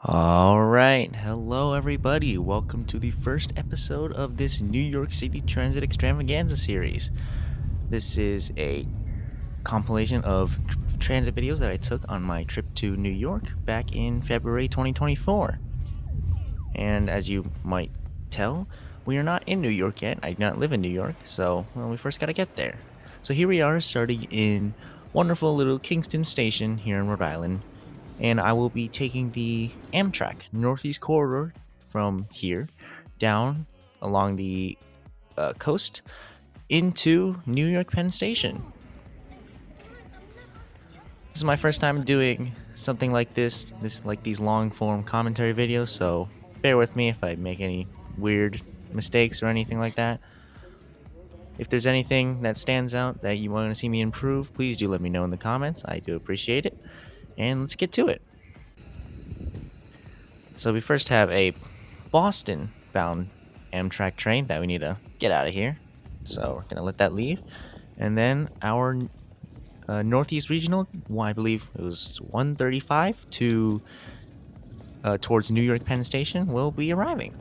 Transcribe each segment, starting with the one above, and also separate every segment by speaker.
Speaker 1: All right. Hello, everybody. Welcome to the first episode of this New York City Transit Extravaganza series. This is a compilation of transit videos that I took on my trip to New York back in February 2024. And as you might tell, we are not in New York yet. I do not live in New York, so we first got to get there. So here we are, starting in wonderful little Kingston Station here in Rhode Island, and I will be taking the Amtrak Northeast Corridor from here down along the coast into New York Penn Station. This is my first time doing something like this like these long form commentary videos, so bear with me if I make any weird mistakes or anything like that. If there's anything that stands out that you want to see me improve, please do let me know in the comments. I do appreciate it. And let's get to it. So we first have a Boston bound Amtrak train that we need to get out of here. So we're going to let that leave. And then our Northeast Regional, I believe it was 135 to towards New York Penn Station, will be arriving.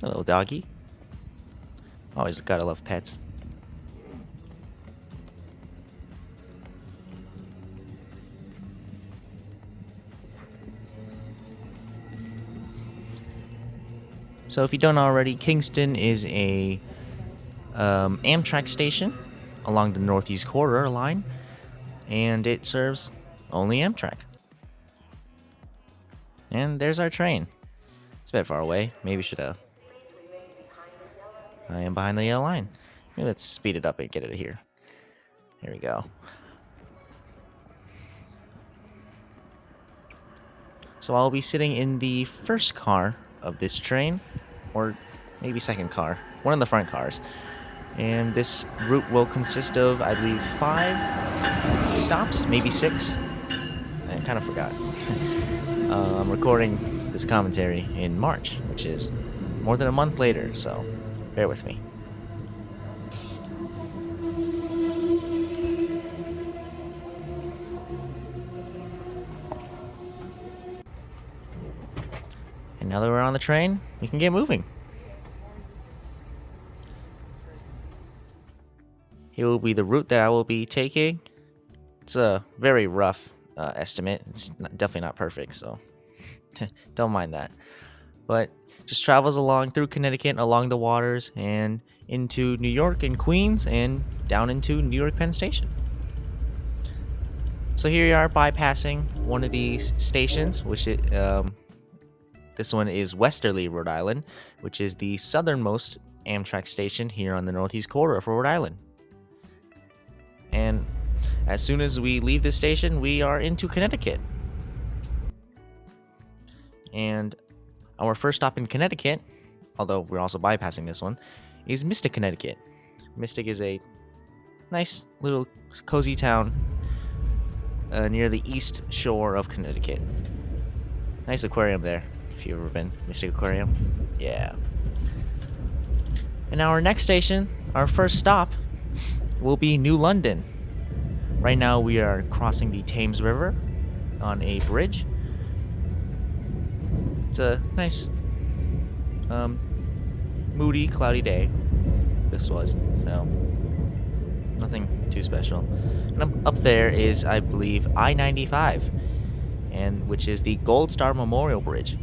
Speaker 1: Hello, doggy. Always gotta love pets. So if you don't already, Kingston is a Amtrak station along the Northeast Corridor line, and it serves only Amtrak. And there's our train. It's a bit far away. Maybe should have. I am behind the yellow line. Maybe let's speed it up and get it here. Here we go. So I'll be sitting in the first car of this train, or maybe second car, one of the front cars. And this route will consist of, I believe, 5 stops, maybe 6. I kind of forgot. I'm recording this commentary in March, which is more than a month later, so bear with me. And now that we're on the train, we can get moving. Here will be the route that I will be taking. It's a very rough estimate. It's definitely not perfect, so don't mind that. But just travels along through Connecticut, along the waters, and into New York and Queens, and down into New York Penn Station. So here we are bypassing one of these stations, which this one is Westerly, Rhode Island, which is the southernmost Amtrak station here on the Northeast Corridor for Rhode Island. And as soon as we leave this station, we are into Connecticut. And our first stop in Connecticut, although we're also bypassing this one, is Mystic, Connecticut. Mystic is a nice little cozy town near the east shore of Connecticut. Nice aquarium there, if you've ever been. Mystic Aquarium. Yeah. And our next station, our first stop, will be New London. Right now we are crossing the Thames River on a bridge. It's a nice, moody, cloudy day. This was, so nothing too special. And up there is, I believe, I-95, and which is the Gold Star Memorial Bridge.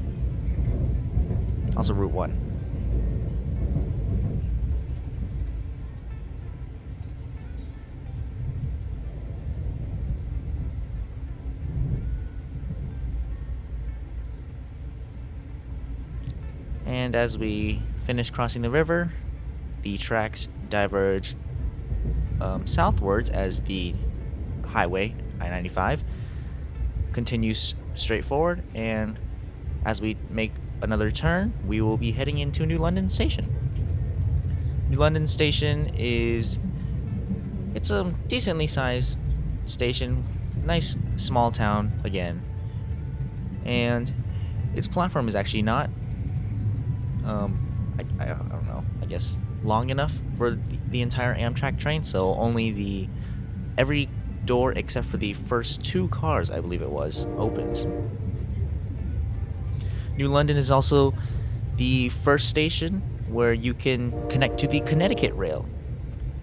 Speaker 1: Also Route 1. And as we finish crossing the river, the tracks diverge southwards as the highway, I-95, continues straight forward. And as we make another turn, we will be heading into New London Station. New London Station it's a decently sized station, nice small town again. And its platform is actually not I don't know, I guess long enough for the entire Amtrak train, so only the every door except for the first 2 cars, I believe it was, opens. New London is also the first station where you can connect to the Connecticut rail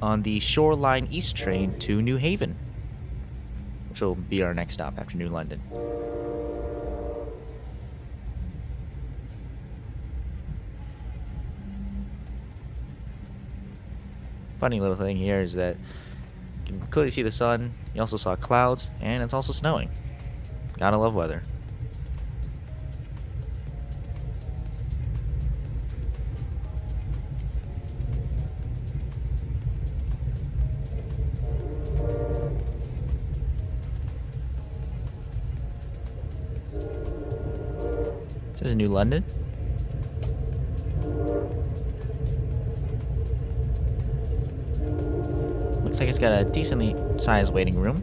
Speaker 1: on the Shoreline East train to New Haven, which will be our next stop after New London. Funny little thing here is that you can clearly see the sun, you also saw clouds, and it's also snowing. Gotta love weather. This is New London. Looks like it's got a decently sized waiting room.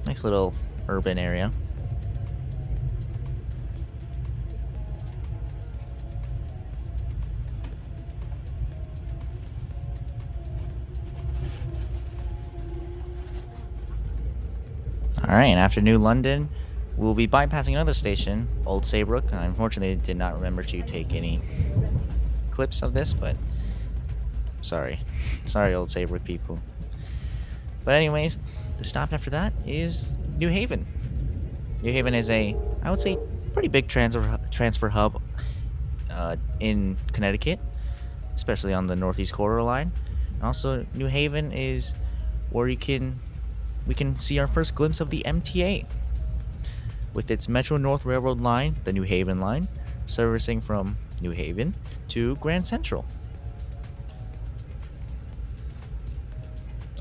Speaker 1: Nice little urban area. Alright, and after New London, we'll be bypassing another station, Old Saybrook. I unfortunately did not remember to take any clips of this, but sorry. Sorry, Old Saybrook people. But anyways, the stop after that is New Haven. New Haven is a, I would say, pretty big transfer hub in Connecticut, especially on the Northeast Corridor line. And also, New Haven is where we can see our first glimpse of the MTA, with its Metro North Railroad line, the New Haven line, servicing from New Haven to Grand Central.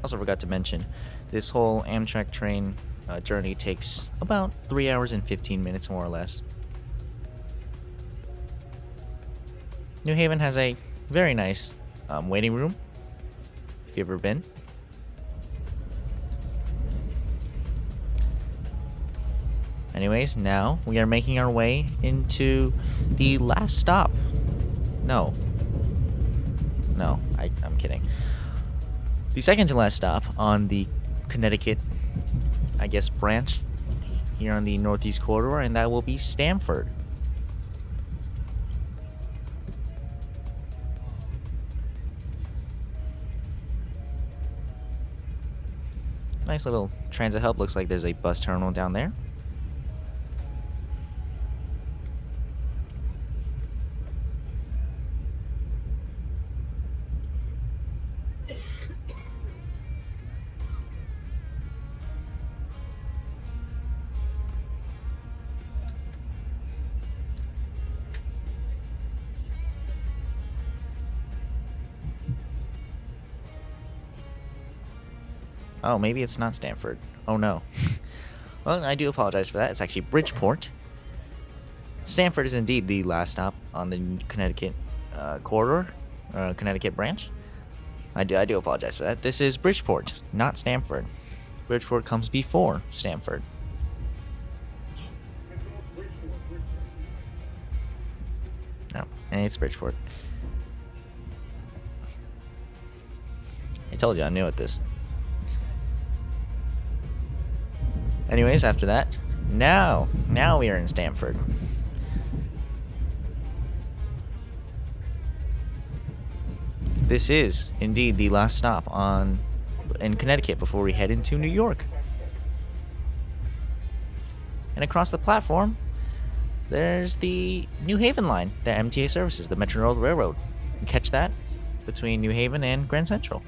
Speaker 1: Also forgot to mention, this whole Amtrak train journey takes about 3 hours and 15 minutes, more or less. New Haven has a very nice waiting room, if you've ever been. Anyways, now we are making our way into the last stop. No, I'm kidding. The second to last stop on the Connecticut, I guess, branch here on the Northeast Corridor, and that will be Stamford. Nice little transit hub. Looks like there's a bus terminal down there. Oh, maybe it's not Stamford. Oh no. Well, I do apologize for that. It's actually Bridgeport. Stamford is indeed the last stop on the Connecticut corridor, Connecticut branch. I do apologize for that. This is Bridgeport, not Stamford. Bridgeport comes before Stamford. No, and it's Bridgeport. I told you I'm new at this. Anyways, after that, now we are in Stamford. This is indeed the last stop in Connecticut before we head into New York. And across the platform, there's the New Haven line that MTA services, the Metro North Railroad. You can catch that between New Haven and Grand Central.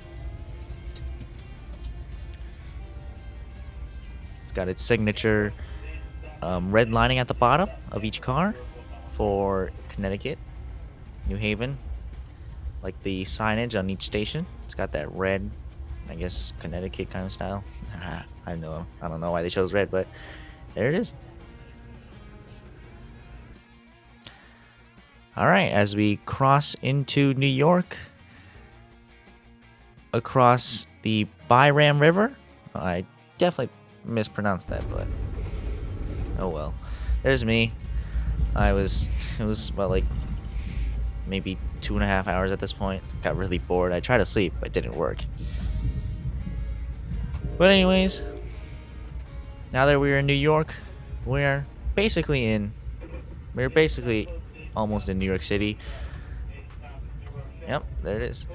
Speaker 1: Got its signature red lining at the bottom of each car for Connecticut, New Haven, like the signage on each station. It's got that red, I guess, Connecticut kind of style. I don't know why they chose red, but there it is. All right, as we cross into New York, across the Byram River, I definitely mispronounced that, but oh well. There's me. It was about like maybe 2.5 hours at this point. Got really bored. I tried to sleep, but it didn't work. But anyways, now that we're in New York, we're basically in. We're basically almost in New York City. Yep, there it is.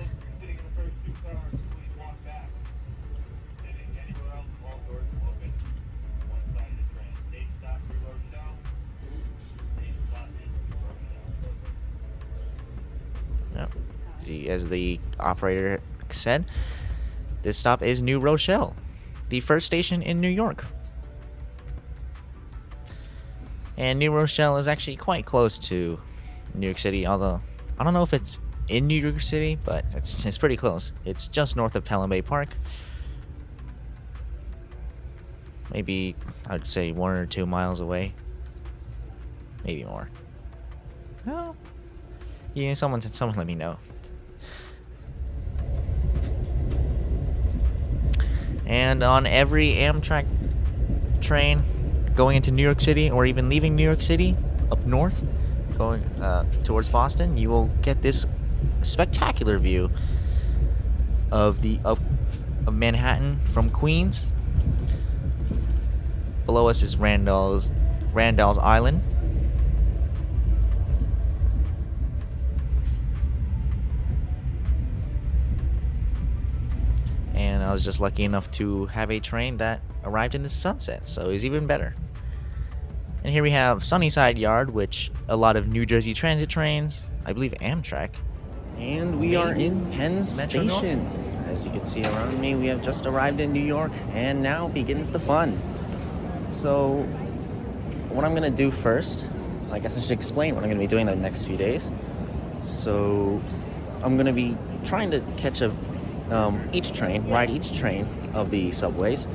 Speaker 1: Yep. As the operator said, this stop is New Rochelle, the first station in New York. And New Rochelle is actually quite close to New York City, although I don't know if it's in New York City, but it's pretty close. It's just north of Pelham Bay Park. Maybe I would say 1 or 2 miles away. Maybe more. No. Yeah, someone let me know. And on every Amtrak train going into New York City or even leaving New York City up north, going towards Boston, you will get this spectacular view of Manhattan from Queens. Below us is Randall's Island. And I was just lucky enough to have a train that arrived in the sunset, so it was even better. And here we have Sunnyside Yard, which a lot of New Jersey Transit trains, I believe Amtrak.
Speaker 2: And we are in Penn
Speaker 1: Metro
Speaker 2: Station. As you can see around me, we have just arrived in New York, and now begins the fun. So, what I'm going to do first, I guess I should explain what I'm going to be doing the next few days. So, I'm going to be trying to catch ride each train of the subways,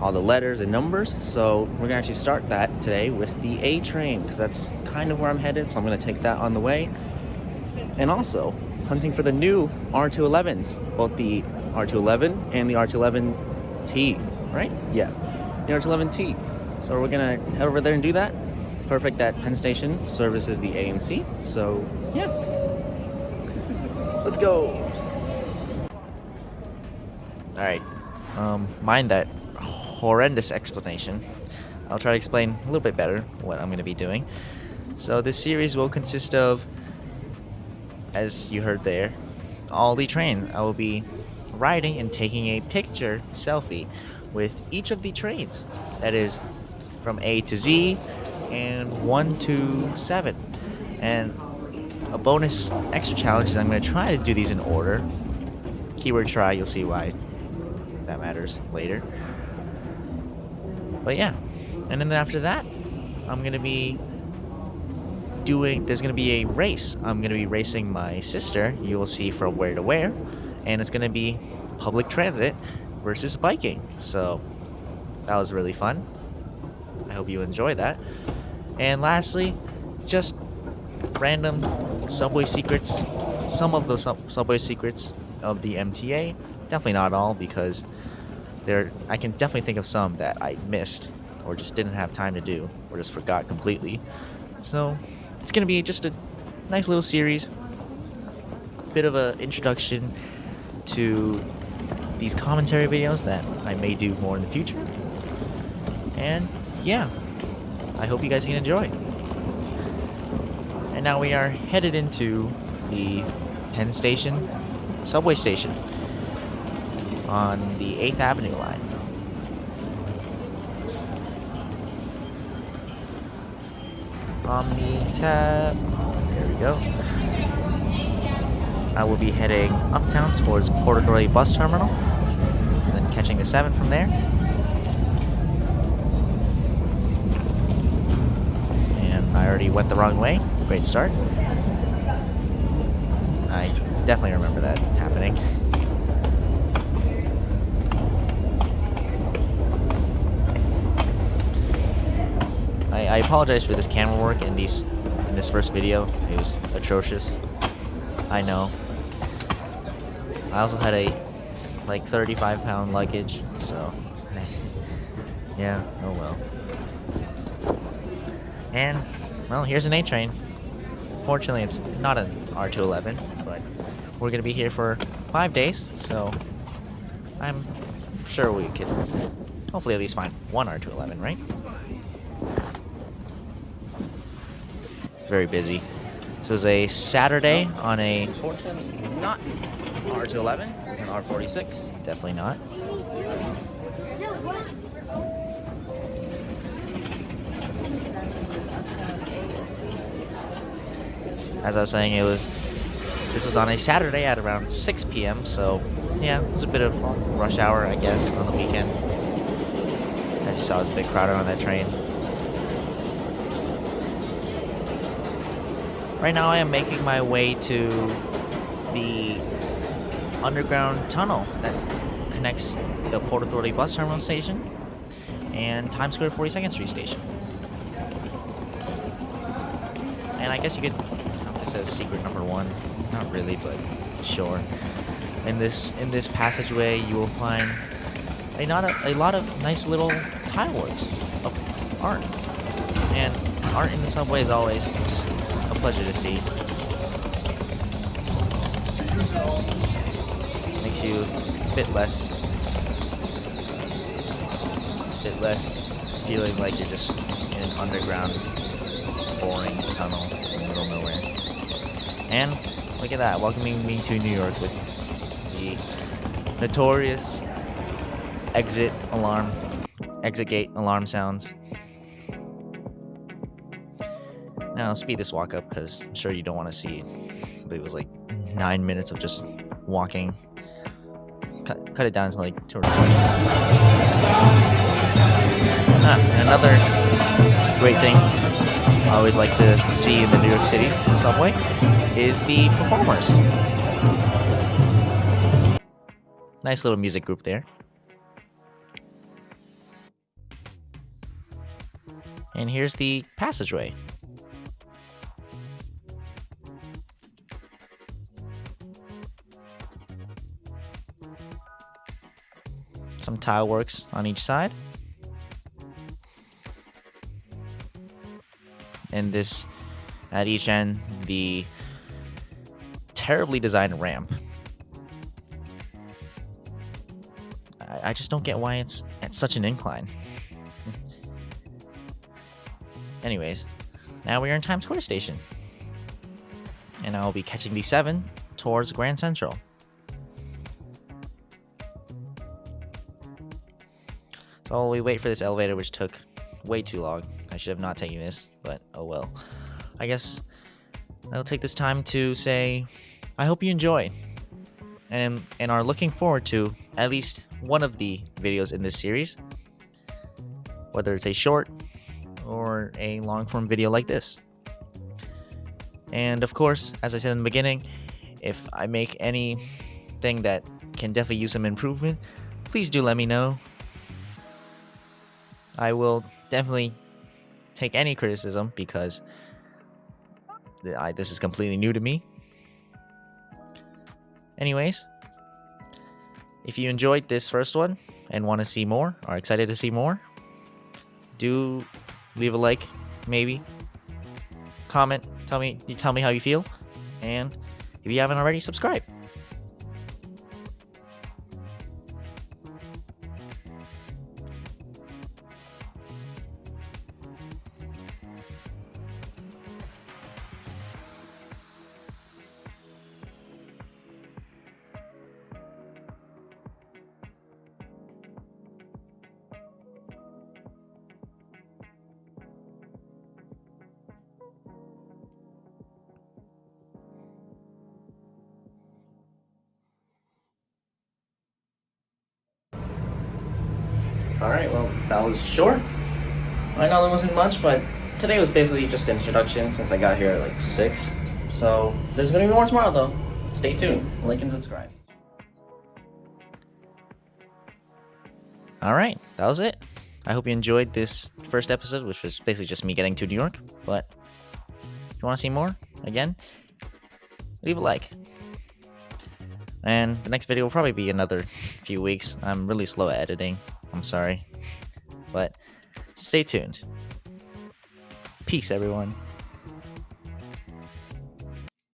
Speaker 2: all the letters and numbers. So, we're going to actually start that today with the A train, because that's kind of where I'm headed, so I'm going to take that on the way. And also, hunting for the new R211s, both the R211 and the R211T, right? Yeah, the R211T. So we're gonna head over there and do that. Perfect that Penn Station services the A and C. So, yeah. Let's go.
Speaker 1: Alright, mind that horrendous explanation. I'll try to explain a little bit better what I'm going to be doing. So this series will consist of, as you heard there, all the trains. I will be riding and taking a picture selfie with each of the trains. That is from A to Z and 1 to 7. And a bonus extra challenge is I'm going to try to do these in order. Keyword try, you'll see why that matters later. But yeah, and then after that, I'm going to be there's going to be a race. I'm going to be racing my sister. You will see from where to where. And it's going to be public transit versus biking. So that was really fun. I hope you enjoy that. And lastly, just random subway secrets. Some of those subway secrets of the MTA. Definitely not all, because I can definitely think of some that I missed or just didn't have time to do or just forgot completely. So it's going to be just a nice little series, bit of an introduction to these commentary videos that I may do more in the future. And yeah, I hope you guys can enjoy. And now we are headed into the Penn Station subway station on the 8th Avenue line. On the tab, there we go. I will be heading uptown towards Port Authority Bus Terminal, and then catching the 7 from there. And I already went the wrong way. Great start. I definitely remember that happening. I apologize for this camera work in this first video. It was atrocious. I know. I also had a 35-pound luggage, so yeah, oh well. And well, here's an A train. Unfortunately, it's not an R211, but we're gonna be here for 5 days, so I'm sure we can hopefully at least find one R211, right? Very busy. So it was a Saturday on a...
Speaker 2: Unfortunately, not R211. It's an R46.
Speaker 1: Definitely not. As I was saying, this was on a Saturday at around 6 p.m. So yeah, it was a bit of rush hour, I guess, on the weekend. As you saw, it was a bit crowded on that train. Right now, I am making my way to the underground tunnel that connects the Port Authority bus terminal station and Times Square 42nd Street station. And I guess you could... It says secret number 1. Not really, but sure. In this passageway, you will find a lot of nice little tile works of art. And art in the subway is always just a pleasure to see. Makes you a bit less feeling like you're just in an underground, boring tunnel in the middle of nowhere. And look at that, welcoming me to New York with the notorious exit gate alarm sounds. Now I'll speed this walk up because I'm sure you don't want to see it. But it was like 9 minutes of just walking. Cut it down to like 2 or 3. And another great thing I always like to see in the New York City subway is the performers. Nice little music group there. And here's the passageway. Some tile works on each side. And this, at each end, the terribly designed ramp. I just don't get why it's at such an incline. Anyways, now we are in Times Square Station. And I'll be catching the 7 towards Grand Central. So while we wait for this elevator, which took way too long. I should have not taken this, but oh well. I guess I'll take this time to say I hope you enjoy and are looking forward to at least one of the videos in this series, whether it's a short or a long-form video like this. And of course, as I said in the beginning, if I make anything that can definitely use some improvement, please do let me know. I will definitely take any criticism because this is completely new to me. Anyways, if you enjoyed this first one and want to see more, or excited to see more, do leave a like, maybe comment, tell me how you feel, and if you haven't already, subscribe. Alright, well, that was short. I know there wasn't much, but today was basically just an introduction since I got here at like 6. So, there's gonna be more tomorrow though. Stay tuned, like and subscribe. Alright, that was it. I hope you enjoyed this first episode, which was basically just me getting to New York. But if you want to see more, again, leave a like. And the next video will probably be another few weeks. I'm really slow at editing. I'm sorry. But stay tuned. Peace, everyone.